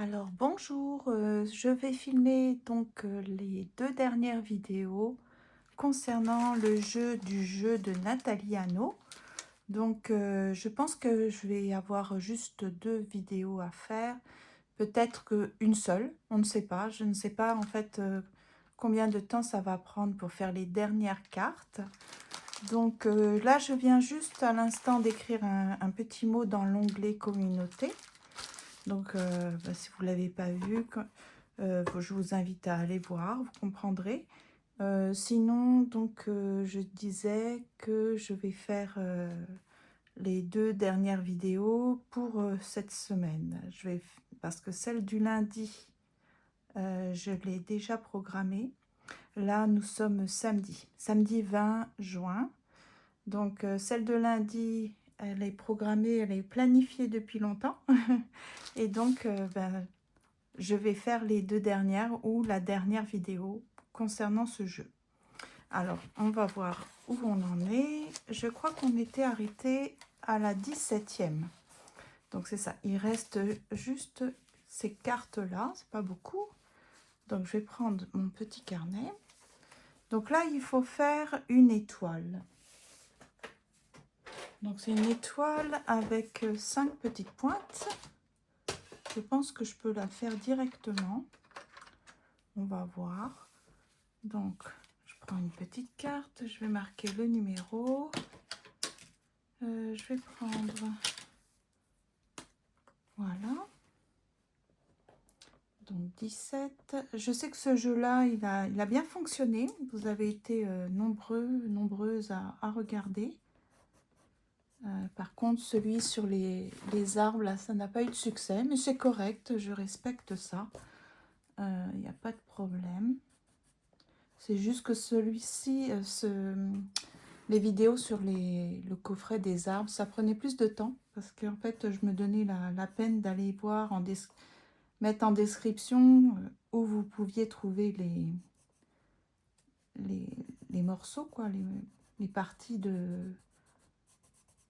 Alors bonjour, je vais filmer donc les 2 dernières vidéos concernant le jeu de Nathalie Anneau. Donc je pense que je vais avoir juste 2 vidéos à faire, peut-être qu'une seule, on ne sait pas. Je ne sais pas en fait, combien de temps ça va prendre pour faire les dernières cartes. Donc là, je viens juste à l'instant d'écrire un petit mot dans l'onglet communauté. Donc, si vous ne l'avez pas vu, je vous invite à aller voir, vous comprendrez. Sinon, donc, je disais que je vais faire les 2 dernières vidéos pour cette semaine. Parce que celle du lundi, je l'ai déjà programmée. Là, nous sommes samedi 20 juin. Donc, celle de lundi, elle est programmée, elle est planifiée depuis longtemps. Et donc, je vais faire les 2 dernières ou la dernière vidéo concernant ce jeu. Alors, on va voir où on en est. Je crois qu'on était arrêté à la 17e. Donc, c'est ça. Il reste juste ces cartes-là. C'est pas beaucoup. Donc, je vais prendre mon petit carnet. Donc là, il faut faire une étoile. Donc, c'est une étoile avec 5 petites pointes. Je pense que je peux la faire directement. On va voir. Donc, je prends une petite carte. Je vais marquer le numéro. Je vais prendre... Voilà. Donc, 17. Je sais que ce jeu-là, il a bien fonctionné. Vous avez été nombreuses à regarder. Par contre, celui sur les arbres, là, ça n'a pas eu de succès. Mais c'est correct, je respecte ça. Il n'y a pas de problème. C'est juste que celui-ci, les vidéos sur le coffret des arbres, ça prenait plus de temps. Parce qu'en fait, je me donnais la peine d'aller voir, mettre en description où vous pouviez trouver les morceaux, quoi, les parties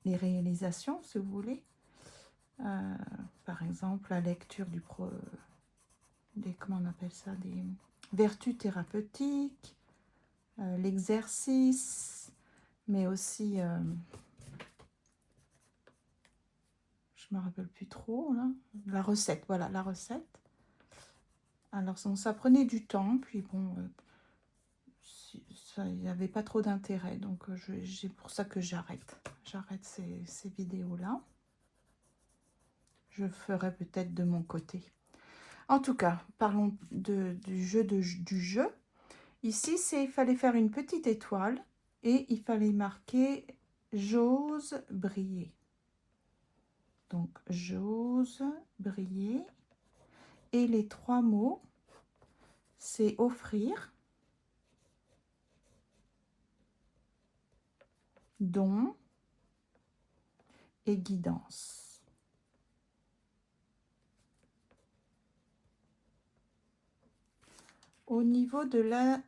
les réalisations, si vous voulez. Par exemple, la lecture comment on appelle ça, des vertus thérapeutiques, l'exercice, mais aussi, je me rappelle plus trop, là, la recette, voilà, la recette. Alors, ça prenait du temps, puis bon, il n'y avait pas trop d'intérêt, donc c'est pour ça que j'arrête ces vidéos-là. Je ferai peut-être de mon côté. En tout cas, parlons du jeu. Ici, il fallait faire une petite étoile et il fallait marquer « J'ose briller ». Donc, « J'ose briller ». Et les 3 mots, c'est « offrir »,« don » et « guidance ». Au niveau de la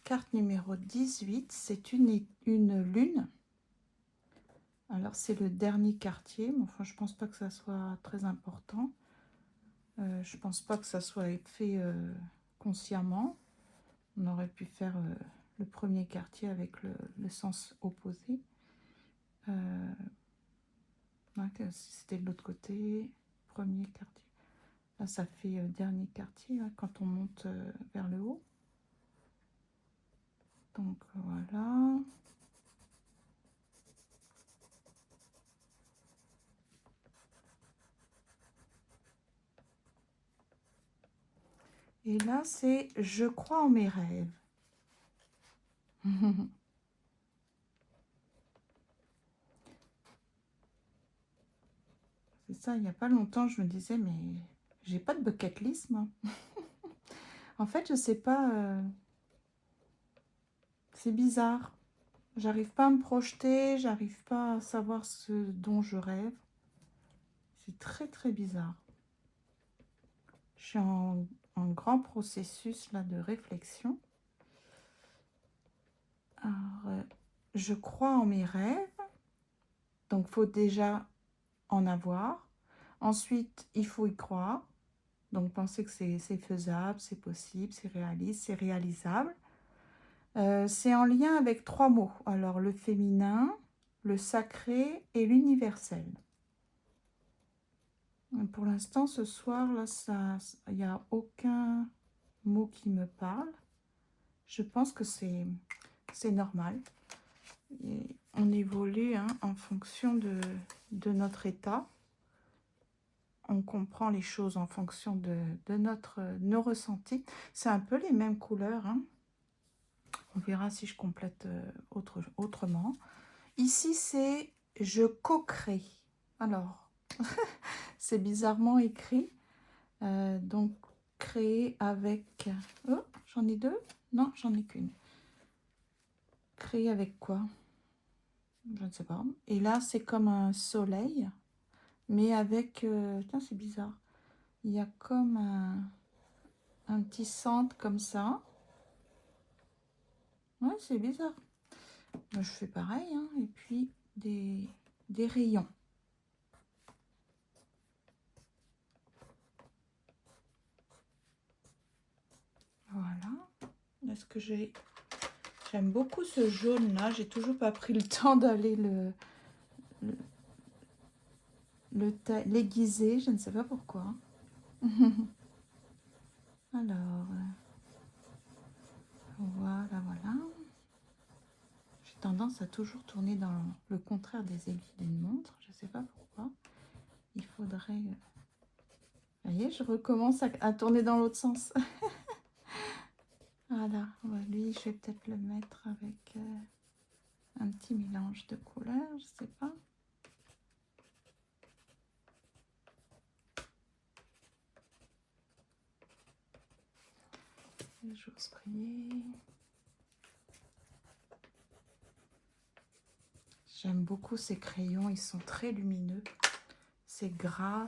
carte numéro 18, c'est une lune. Alors, c'est le dernier quartier, mais enfin, je pense pas que ça soit très important. Je pense pas que ça soit fait consciemment. On aurait pu faire le premier quartier avec le sens opposé. Si c'était de l'autre côté, premier quartier. Là, ça fait dernier quartier hein, quand on monte vers le haut. Donc, voilà. Et là, c'est « Je crois en mes rêves ». C'est ça, il n'y a pas longtemps, je me disais, mais j'ai pas de bucket list, moi. En fait, je sais pas, c'est bizarre. J'arrive pas à me projeter, j'arrive pas à savoir ce dont je rêve. C'est très, très bizarre. Je suis en grand processus là de réflexion. Alors, je crois en mes rêves. Donc, il faut déjà en avoir. Ensuite, il faut y croire. Donc, pensez que c'est faisable, c'est possible, c'est réaliste, c'est réalisable. C'est en lien avec 3 mots. Alors, le féminin, le sacré et l'universel. Pour l'instant, ce soir, là, il n'y a aucun mot qui me parle. Je pense que c'est normal. Et on évolue hein, en fonction de notre état. On comprend les choses en fonction de nos ressentis. C'est un peu les mêmes couleurs. Hein. On verra si je complète autrement. Ici, c'est « je co-crée ». Alors, c'est bizarrement écrit. Donc, créer avec... Oh, j'en ai 2? Non, j'en ai qu'une. Créer avec quoi? Je ne sais pas. Et là, c'est comme un soleil, mais avec... Tiens, c'est bizarre. Il y a comme un petit centre comme ça. Ouais, c'est bizarre. Moi, je fais pareil. Hein. Et puis, des rayons. Voilà. Est-ce que j'ai... J'aime beaucoup ce jaune-là. J'ai toujours pas pris le temps d'aller l'aiguiser. Je ne sais pas pourquoi. Alors, voilà. J'ai tendance à toujours tourner dans le contraire des aiguilles d'une montre. Je ne sais pas pourquoi. Il faudrait... Vous voyez, je recommence à tourner dans l'autre sens. Voilà. Lui, je vais peut-être le mettre avec un petit mélange de couleurs. Je ne sais pas. J'ose prier. J'aime beaucoup ces crayons, ils sont très lumineux. C'est gras,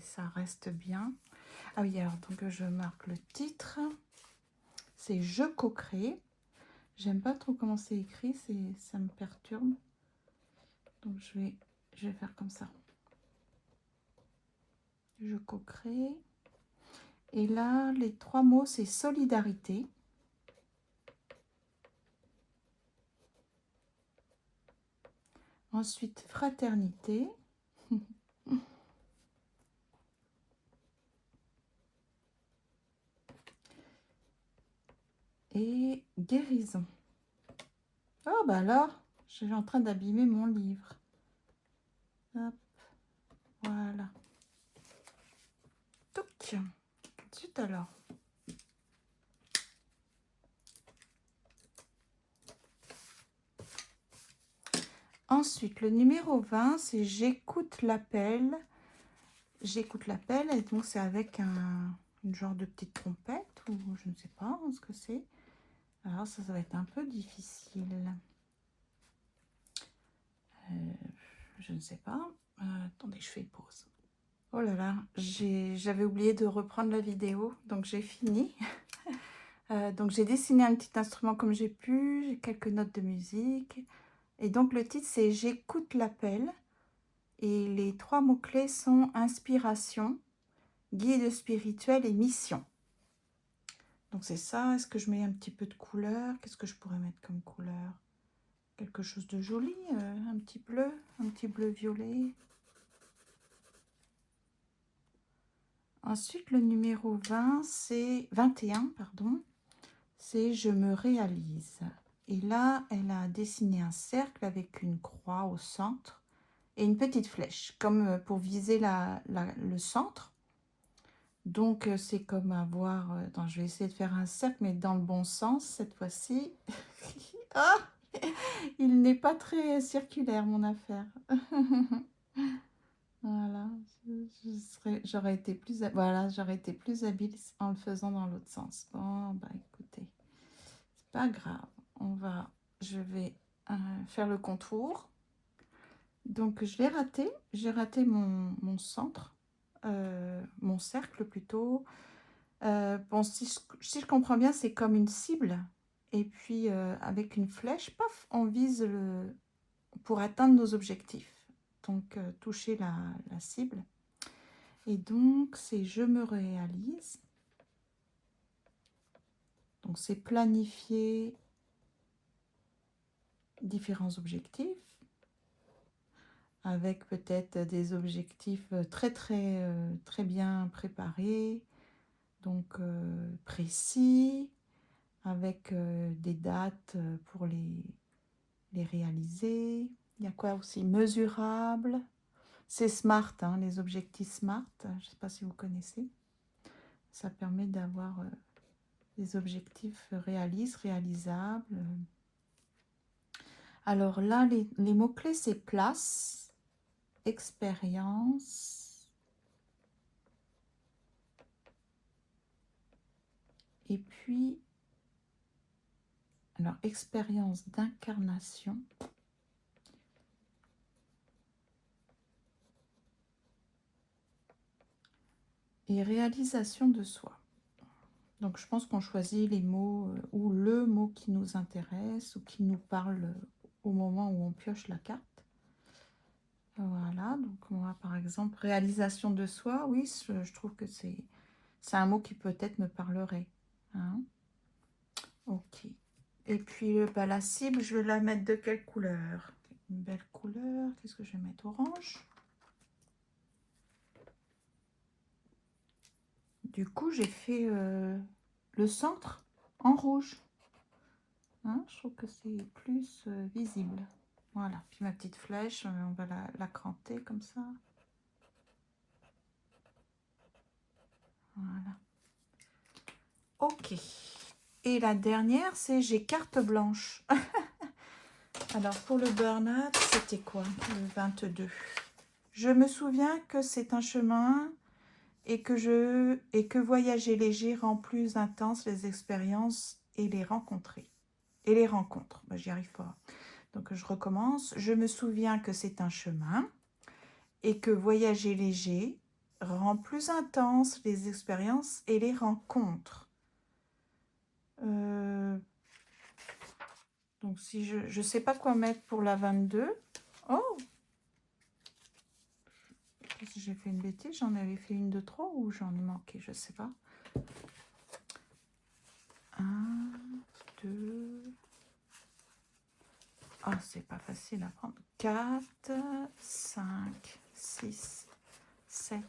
ça reste bien. Ah oui, alors donc je marque le titre. C'est « Je co-crée ». J'aime pas trop comment c'est écrit, ça me perturbe. Donc je vais faire comme ça. Je co-crée. Et là, les 3 mots, c'est solidarité. Ensuite, fraternité. Et guérison. Oh, bah alors, je suis en train d'abîmer mon livre. Hop, voilà. Touc. Ensuite, alors. Ensuite, le numéro 20, c'est « J'écoute l'appel ». J'écoute l'appel, et donc c'est avec une genre de petite trompette, ou je ne sais pas ce que c'est. Alors ça va être un peu difficile. Je ne sais pas. Attendez, je fais pause. Oh là là, j'avais oublié de reprendre la vidéo, donc j'ai fini. Donc j'ai dessiné un petit instrument comme j'ai pu, j'ai quelques notes de musique. Et donc le titre c'est « J'écoute l'appel ». Et les 3 mots-clés sont inspiration, guide spirituel et mission. Donc c'est ça. Est-ce que je mets un petit peu de couleur? Qu'est-ce que je pourrais mettre comme couleur? Quelque chose de joli, un petit bleu violet. Ensuite, le numéro 21, pardon, c'est « Je me réalise ». Et là, elle a dessiné un cercle avec une croix au centre et une petite flèche, comme pour viser le centre. Donc, c'est comme avoir... Attends, je vais essayer de faire un cercle, mais dans le bon sens, cette fois-ci. Ah, il n'est pas très circulaire, mon affaire. Voilà, j'aurais été plus... Voilà, j'aurais été plus habile en le faisant dans l'autre sens. Bon, bah écoutez, c'est pas grave. Je vais faire le contour. Donc, je l'ai raté. J'ai raté mon centre, mon cercle plutôt. Bon, si je comprends bien, c'est comme une cible. Et puis, avec une flèche, paf, on vise pour atteindre nos objectifs. Donc, toucher la cible. Et donc, c'est je me réalise. Donc, c'est planifier différents objectifs avec peut-être des objectifs très bien préparés, donc précis, avec des dates pour les réaliser. Il y a quoi aussi? Mesurable. C'est SMART, hein, les objectifs SMART. Je ne sais pas si vous connaissez. Ça permet d'avoir des objectifs réalistes, réalisables. Alors là, les mots-clés, c'est place, expérience, et puis, alors, expérience d'incarnation. Et réalisation de soi. Donc, je pense qu'on choisit les mots ou le mot qui nous intéresse ou qui nous parle au moment où on pioche la carte. Voilà, donc on a par exemple réalisation de soi. Oui, je trouve que c'est un mot qui peut-être me parlerait. Hein. Ok. Et puis bah, la cible, je vais la mettre de quelle couleur? Une belle couleur. Qu'est-ce que je vais mettre? Orange. Du coup, j'ai fait le centre en rouge. Hein, je trouve que c'est plus visible. Voilà. Puis ma petite flèche, on va la cranter comme ça. Voilà. Ok. Et la dernière, c'est j'ai carte blanche. Alors, pour le burn-out, c'était quoi? Le 22. Je me souviens que c'est un chemin et que voyager léger rend plus intense les expériences et les rencontrer. Et les rencontres. Bah, j'y arrive pas. Donc, je recommence. Je me souviens que c'est un chemin et que voyager léger rend plus intense les expériences et les rencontres. Donc, si je ne sais pas quoi mettre pour la 22. Oh! J'ai fait une bêtise, j'en avais fait une de trop ou j'en ai manqué, je ne sais pas. 1, 2... Ah, c'est pas facile à prendre. 4, 5, 6, 7,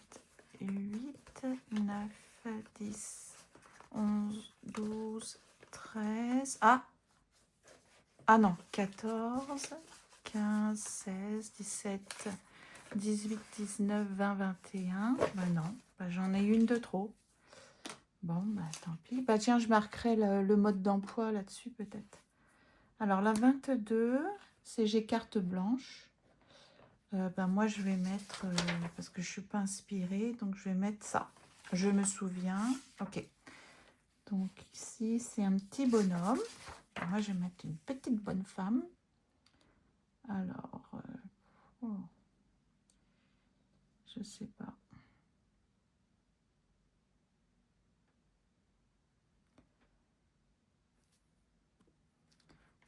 8, 9, 10, 11, 12, 13... Ah non, 14, 15, 16, 17, 18, 19, 20, 21. Bah non, bah j'en ai une de trop. Bon, bah tant pis. Bah tiens, je marquerai le mode d'emploi là-dessus peut-être. Alors la 22, c'est j'ai carte blanche. Bah, moi je vais mettre, parce que je ne suis pas inspirée, donc je vais mettre ça. Je me souviens. Ok. Donc ici, c'est un petit bonhomme. Moi, je vais mettre une petite bonne femme. Alors, oh, je sais pas.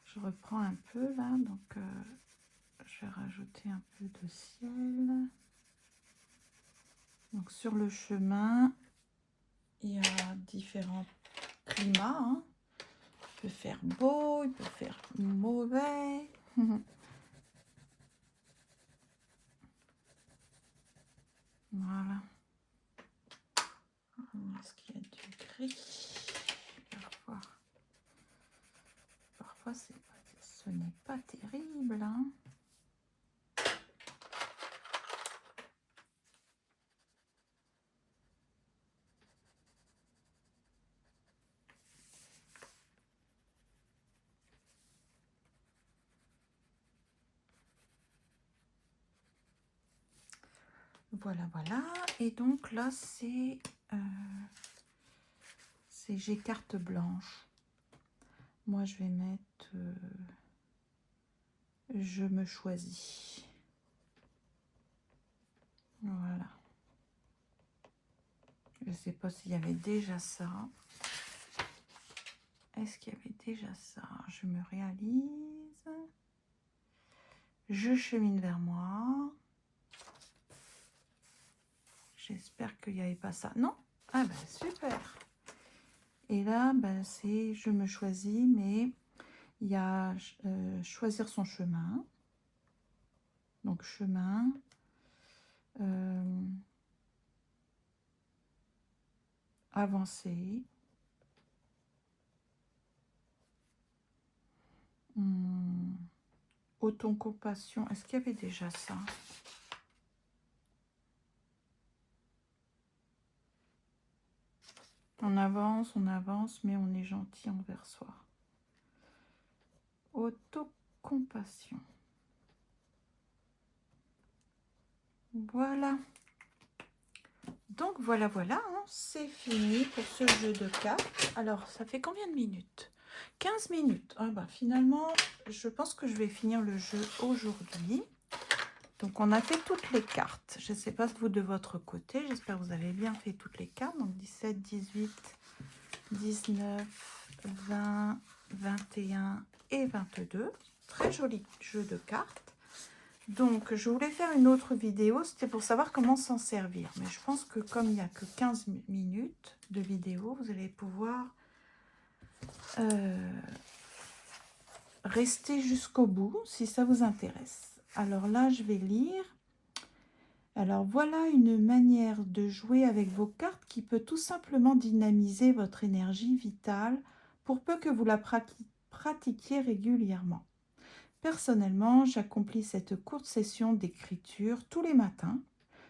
Je reprends un peu là, donc je vais rajouter un peu de ciel. Donc sur le chemin, il y a différents climats. Hein. Il peut faire beau, il peut faire mauvais. Voilà. Est-ce qu'il y a du gris? Parfois ce n'est pas terrible. Hein. Voilà, voilà. Et donc là, c'est j'ai carte blanche. Moi, je vais mettre je me choisis. Voilà. Je ne sais pas s'il y avait déjà ça. Est-ce qu'il y avait déjà ça? Je me réalise. Je chemine vers moi. J'espère qu'il n'y avait pas ça. Non? Ah ben super. Et là, ben, c'est je me choisis, mais il y a choisir son chemin. Donc chemin. Avancer. Autocompassion. Est-ce qu'il y avait déjà ça? On avance, mais on est gentil envers soi. Autocompassion. Voilà. Donc voilà, hein, c'est fini pour ce jeu de cartes. Alors, ça fait combien de minutes? 15 minutes. Ah bah, finalement, je pense que je vais finir le jeu aujourd'hui. Donc, on a fait toutes les cartes. Je ne sais pas vous de votre côté. J'espère que vous avez bien fait toutes les cartes. Donc, 17, 18, 19, 20, 21 et 22. Très joli jeu de cartes. Donc, je voulais faire une autre vidéo. C'était pour savoir comment s'en servir. Mais je pense que comme il n'y a que 15 minutes de vidéo, vous allez pouvoir rester jusqu'au bout si ça vous intéresse. Alors là, je vais lire. Alors voilà une manière de jouer avec vos cartes qui peut tout simplement dynamiser votre énergie vitale pour peu que vous la pratiquiez régulièrement. Personnellement, j'accomplis cette courte session d'écriture tous les matins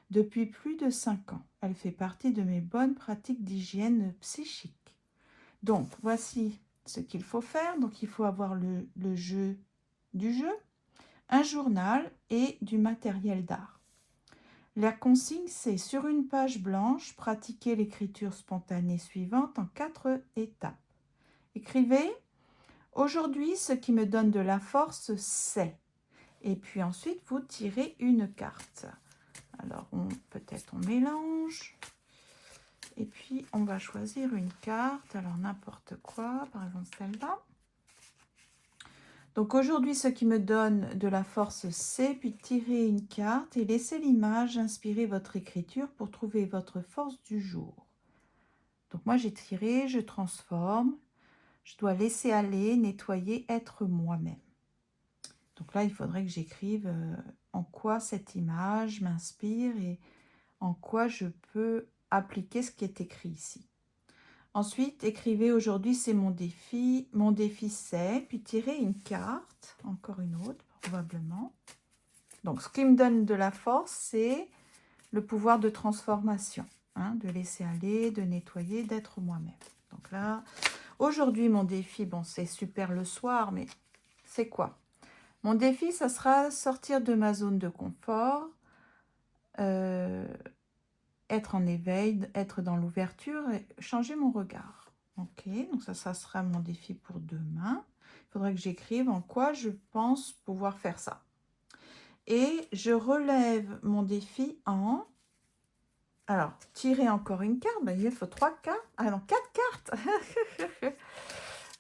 depuis plus de 5 ans. Elle fait partie de mes bonnes pratiques d'hygiène psychique. Donc, voici ce qu'il faut faire. Donc, il faut avoir le jeu du jeu, un journal et du matériel d'art. La consigne, c'est sur une page blanche, pratiquer l'écriture spontanée suivante en 4 étapes. Écrivez « Aujourd'hui, ce qui me donne de la force, c'est… » Et puis ensuite, vous tirez une carte. Alors, peut-être on mélange. Et puis, on va choisir une carte. Alors, n'importe quoi, par exemple celle-là. Donc aujourd'hui, ce qui me donne de la force, c'est puis tirer une carte et laisser l'image inspirer votre écriture pour trouver votre force du jour. Donc moi, j'ai tiré, je transforme, je dois laisser aller, nettoyer, être moi-même. Donc là, il faudrait que j'écrive en quoi cette image m'inspire et en quoi je peux appliquer ce qui est écrit ici. Ensuite, écrivez « Aujourd'hui, c'est mon défi. Mon défi, c'est… » Puis tirez une carte, encore une autre, probablement. Donc, ce qui me donne de la force, c'est le pouvoir de transformation, hein, de laisser aller, de nettoyer, d'être moi-même. Donc là, aujourd'hui, mon défi, bon, c'est super le soir, mais c'est quoi? Mon défi, ça sera sortir de ma zone de confort, être en éveil, être dans l'ouverture et changer mon regard. Ok, donc ça sera mon défi pour demain. Il faudrait que j'écrive en quoi je pense pouvoir faire ça. Et je relève mon défi en… Alors, tirer encore une carte. Ben, il faut 3 cartes. Ah non, 4 cartes.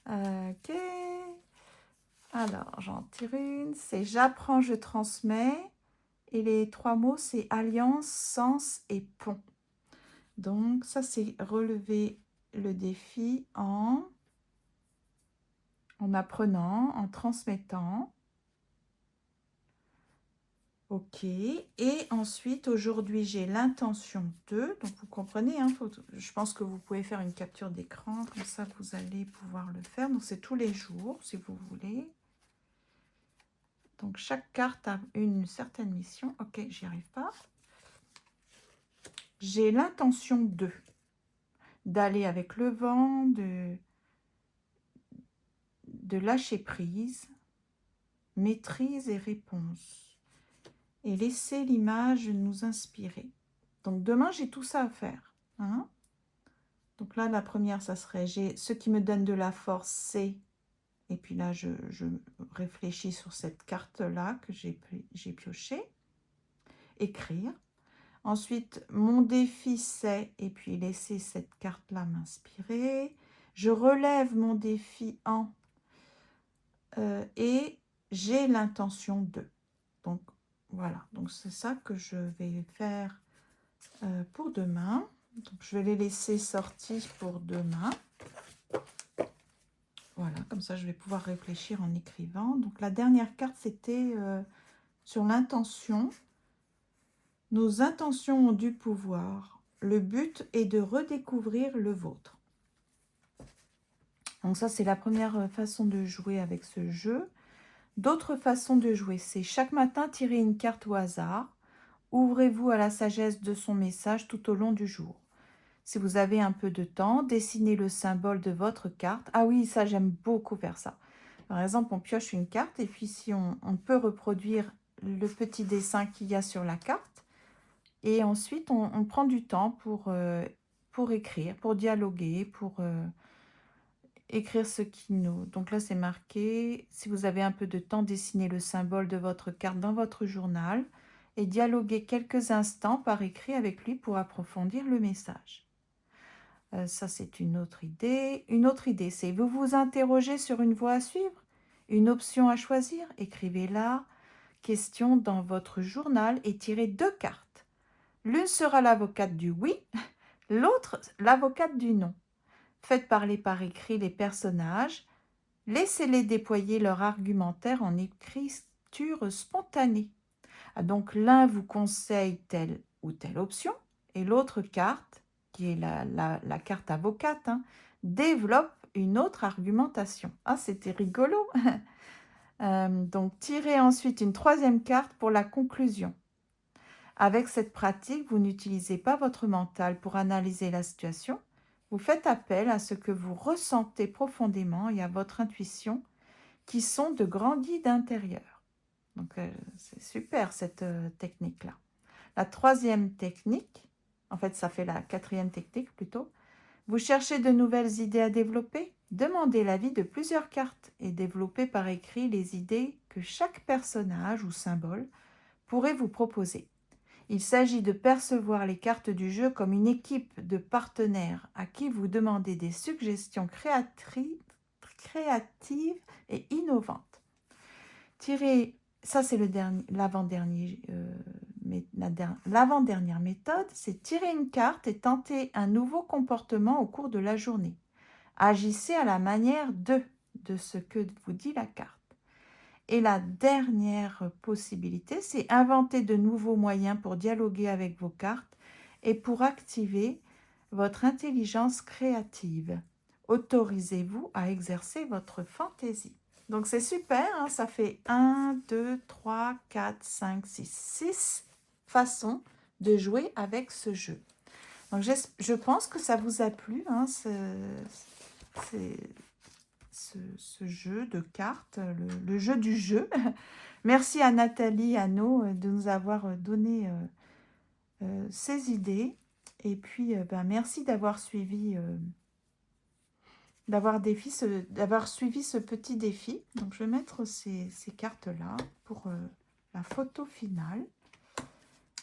Ok. Alors, j'en tire une. C'est j'apprends, je transmets. Et les 3 mots, c'est alliance, sens et pont. Donc, ça, c'est relever le défi en apprenant, en transmettant. Ok. Et ensuite, aujourd'hui, j'ai l'intention de. Donc, vous comprenez, hein, je pense que vous pouvez faire une capture d'écran. Comme ça, vous allez pouvoir le faire. Donc, c'est tous les jours, si vous voulez. Donc, chaque carte a une certaine mission. Ok, j'y arrive pas. J'ai l'intention de. D'aller avec le vent, de lâcher prise, maîtrise et réponse. Et laisser l'image nous inspirer. Donc demain, j'ai tout ça à faire. Hein? Donc là, la première, ça serait, ce qui me donne de la force, c'est… Et puis là, je réfléchis sur cette carte-là que j'ai piochée. Écrire. Ensuite, mon défi, c'est… Et puis laisser cette carte-là m'inspirer. Je relève mon défi en… et j'ai l'intention de. Donc, voilà. Donc, c'est ça que je vais faire pour demain. Donc, je vais les laisser sortis pour demain. Voilà, comme ça, je vais pouvoir réfléchir en écrivant. Donc, la dernière carte, c'était sur l'intention. Nos intentions ont du pouvoir. Le but est de redécouvrir le vôtre. Donc ça, c'est la première façon de jouer avec ce jeu. D'autres façons de jouer, c'est chaque matin, tirer une carte au hasard. Ouvrez-vous à la sagesse de son message tout au long du jour. Si vous avez un peu de temps, dessinez le symbole de votre carte. Ah oui, ça, j'aime beaucoup faire ça. Par exemple, on pioche une carte et puis si on peut reproduire le petit dessin qu'il y a sur la carte. Et ensuite, on prend du temps pour écrire, pour dialoguer, pour écrire ce qui nous... Donc là, c'est marqué, si vous avez un peu de temps, dessinez le symbole de votre carte dans votre journal et dialoguez quelques instants par écrit avec lui pour approfondir le message. Ça, c'est une autre idée. Une autre idée, c'est vous vous interrogez sur une voie à suivre, une option à choisir. Écrivez-la, question dans votre journal et tirez 2 cartes. L'une sera l'avocate du oui, l'autre l'avocate du non. Faites parler par écrit les personnages. Laissez-les déployer leur argumentaire en écriture spontanée. Ah, donc l'un vous conseille telle ou telle option et l'autre carte, qui est la carte avocate, développe une autre argumentation. Ah, c'était rigolo. Donc tirez ensuite une 3e carte pour la conclusion. Avec cette pratique, vous n'utilisez pas votre mental pour analyser la situation. Vous faites appel à ce que vous ressentez profondément et à votre intuition, qui sont de grands guides intérieurs. Donc, c'est super cette technique-là. La 3e technique, en fait, ça fait la 4e technique plutôt. Vous cherchez de nouvelles idées à développer? Demandez l'avis de plusieurs cartes et développez par écrit les idées que chaque personnage ou symbole pourrait vous proposer. Il s'agit de percevoir les cartes du jeu comme une équipe de partenaires à qui vous demandez des suggestions créatives et innovantes. Ça c'est l'avant-dernière méthode, c'est tirer une carte et tenter un nouveau comportement au cours de la journée. Agissez à la manière de ce que vous dit la carte. Et la dernière possibilité, c'est inventer de nouveaux moyens pour dialoguer avec vos cartes et pour activer votre intelligence créative. Autorisez-vous à exercer votre fantaisie. Donc c'est super, ça fait 1, 2, 3, 4, 5, 6 façons de jouer avec ce jeu. Donc je pense que ça vous a plu, ce jeu de cartes, le jeu du jeu. Merci à Nathalie Anneau de nous avoir donné ces idées. Et puis, merci d'avoir suivi, suivi ce petit défi. Donc, je vais mettre ces cartes-là pour la photo finale.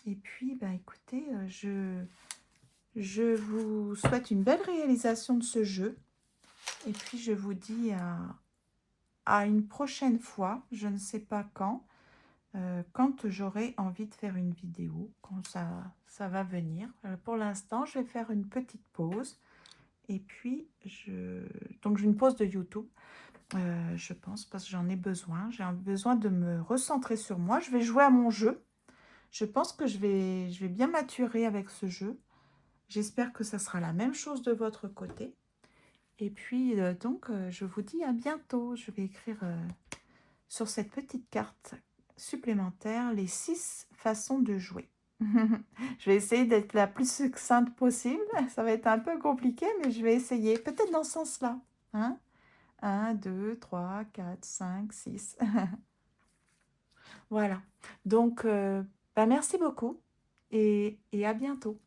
Et puis, écoutez, je vous souhaite une belle réalisation de ce jeu. Et puis, je vous dis à une prochaine fois, je ne sais pas quand j'aurai envie de faire une vidéo, quand ça va venir. Pour l'instant, je vais faire une petite pause. Et puis, donc j'ai une pause de YouTube, je pense, parce que j'en ai besoin. J'ai besoin de me recentrer sur moi. Je vais jouer à mon jeu. Je pense que je vais bien maturer avec ce jeu. J'espère que ça sera la même chose de votre côté. Et puis, je vous dis à bientôt. Je vais écrire sur cette petite carte supplémentaire les 6 façons de jouer. Je vais essayer d'être la plus succincte possible. Ça va être un peu compliqué, mais je vais essayer. Peut-être dans ce sens-là. 1, 2, 3, 4, 5, 6. Voilà. Donc, merci beaucoup et à bientôt.